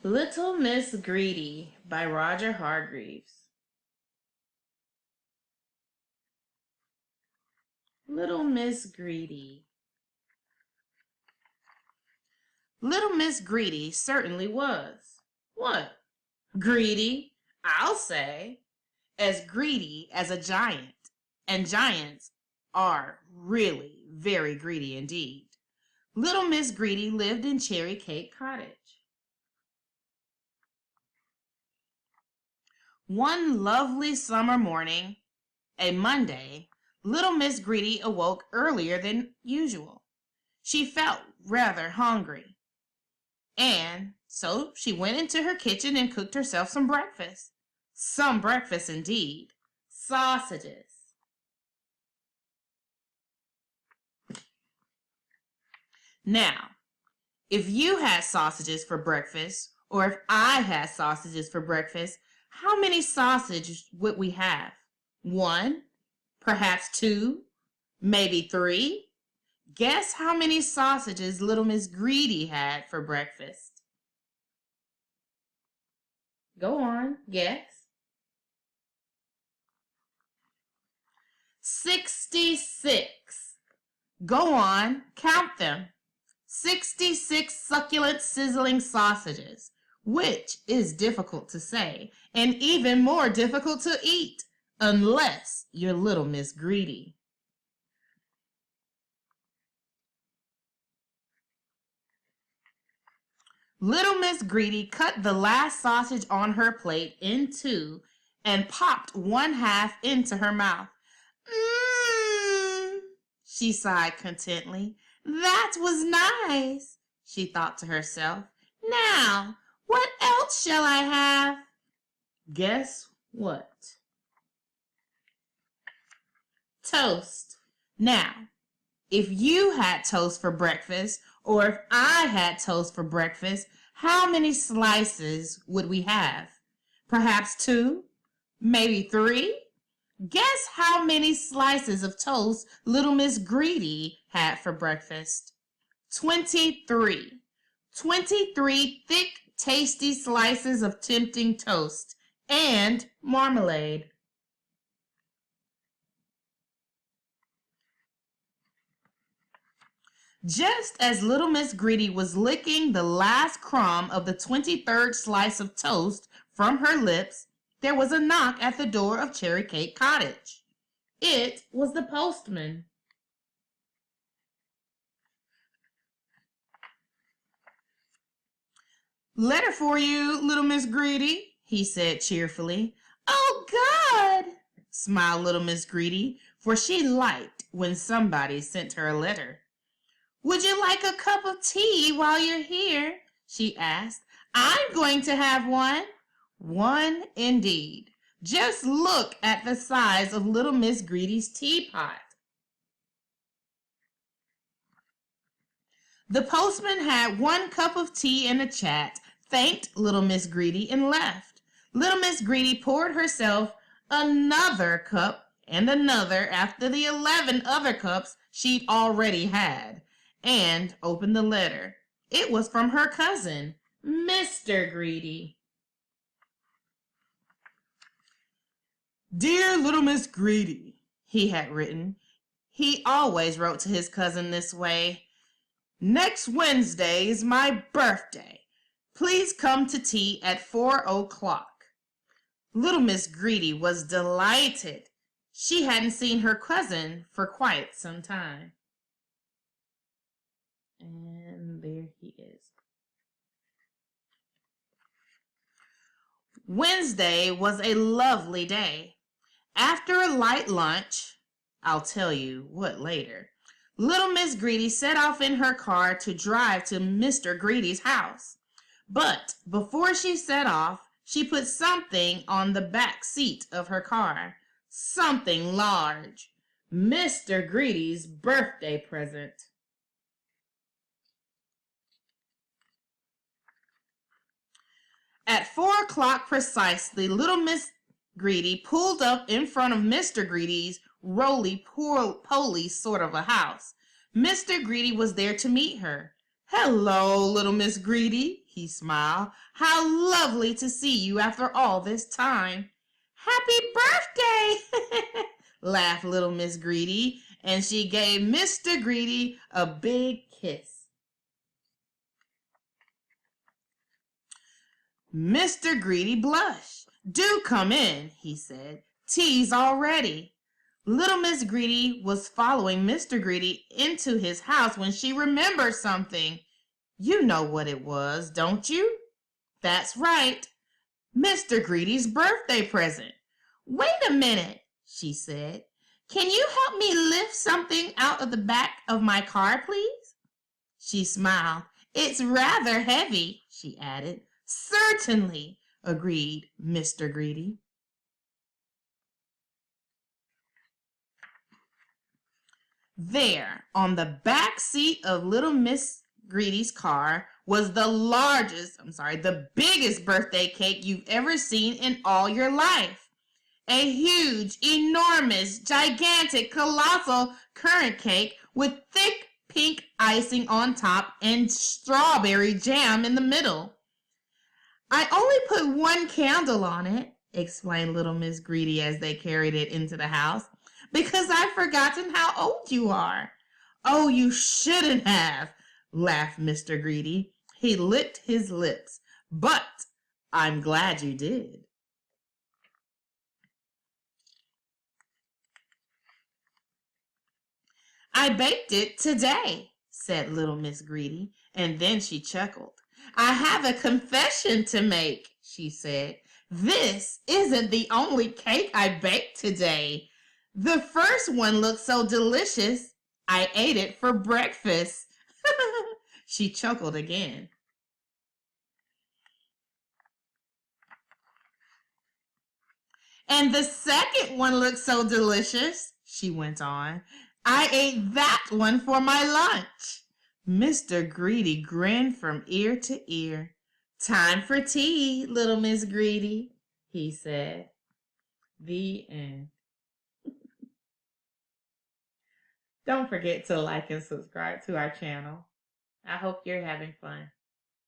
Little Miss Greedy by Roger Hargreaves. Little Miss Greedy. Little Miss Greedy certainly was. What? Greedy? I'll say. As greedy as a giant. And giants are really very greedy indeed. Little Miss Greedy lived in Cherry Cake Cottage. One lovely summer morning, a Monday, little Miss Greedy awoke earlier than usual. She felt rather hungry, and so she went into her kitchen and cooked herself some breakfast. Some breakfast indeed. Sausages. Now, if you had sausages for breakfast, or if I had sausages for breakfast, how many sausages would we have? One? Perhaps two? Maybe three? Guess how many sausages little Miss Greedy had for breakfast? Go on, guess. 66. Go on, count them. 66 succulent, sizzling sausages, which is difficult to say and even more difficult to eat, unless you're little Miss Greedy. Little Miss Greedy cut the last sausage on her plate in two and popped one half into her mouth. Mmm, she sighed contentedly. That was nice, she thought to herself. Now, what else shall I have? Guess what? Toast. Now, if you had toast for breakfast, or if I had toast for breakfast, how many slices would we have? Perhaps two? Maybe three? Guess how many slices of toast little Miss Greedy had for breakfast? 23. 23 thick, tasty slices of tempting toast and marmalade. Just as little Miss Greedy was licking the last crumb of the 23rd slice of toast from her lips, there was a knock at the door of Cherry Cake Cottage. It was the postman. Letter for you, little Miss Greedy, he said cheerfully. Oh, good, smiled little Miss Greedy, for she liked when somebody sent her a letter. Would you like a cup of tea while you're here? She asked. I'm going to have one. One indeed. Just look at the size of little Miss Greedy's teapot. The postman had one cup of tea and a chat, thanked little Miss Greedy, and left. Little Miss Greedy poured herself another cup and another after the 11 other cups she'd already had, and opened the letter. It was from her cousin, Mr. Greedy. Dear little Miss Greedy, he had written. He always wrote to his cousin this way. Next Wednesday is my birthday. Please come to tea at 4 o'clock. Little Miss Greedy was delighted. She hadn't seen her cousin for quite some time. And there he is. Wednesday was a lovely day. After a light lunch, I'll tell you what later, little Miss Greedy set off in her car to drive to Mr. Greedy's house. But before she set off, she put something on the back seat of her car. Something large. Mr. Greedy's birthday present. At 4 o'clock precisely, little Miss Greedy pulled up in front of Mr. Greedy's roly-poly sort of a house. Mr. Greedy was there to meet her. Hello, little Miss Greedy, he smiled. How lovely to see you after all this time. Happy birthday, laughed little Miss Greedy, and she gave Mr. Greedy a big kiss. Mr. Greedy blushed. Do come in, he said. Tea's all ready. Little Miss Greedy was following Mr. Greedy into his house when she remembered something. You know what it was, don't you? That's right, Mr. Greedy's birthday present. Wait a minute, she said. Can you help me lift something out of the back of my car, please? She smiled. It's rather heavy, she added. Certainly, agreed Mr. Greedy. There, on the back seat of little Miss Greedy's car was the biggest birthday cake you've ever seen in all your life. A huge, enormous, gigantic, colossal currant cake with thick pink icing on top and strawberry jam in the middle. I only put one candle on it, explained little Miss Greedy as they carried it into the house, because I've forgotten how old you are. Oh, you shouldn't have, laughed Mr. Greedy. He licked his lips. But I'm glad you did. I baked it today, said little Miss Greedy, and then she chuckled. I have a confession to make, she said. This isn't the only cake I baked today. The first one looked so delicious, I ate it for breakfast. She chuckled again. And the second one looked so delicious, she went on. I ate that one for my lunch. Mr. Greedy grinned from ear to ear. Time for tea, little Miss Greedy, he said. The end. Don't forget to like and subscribe to our channel. I hope you're having fun.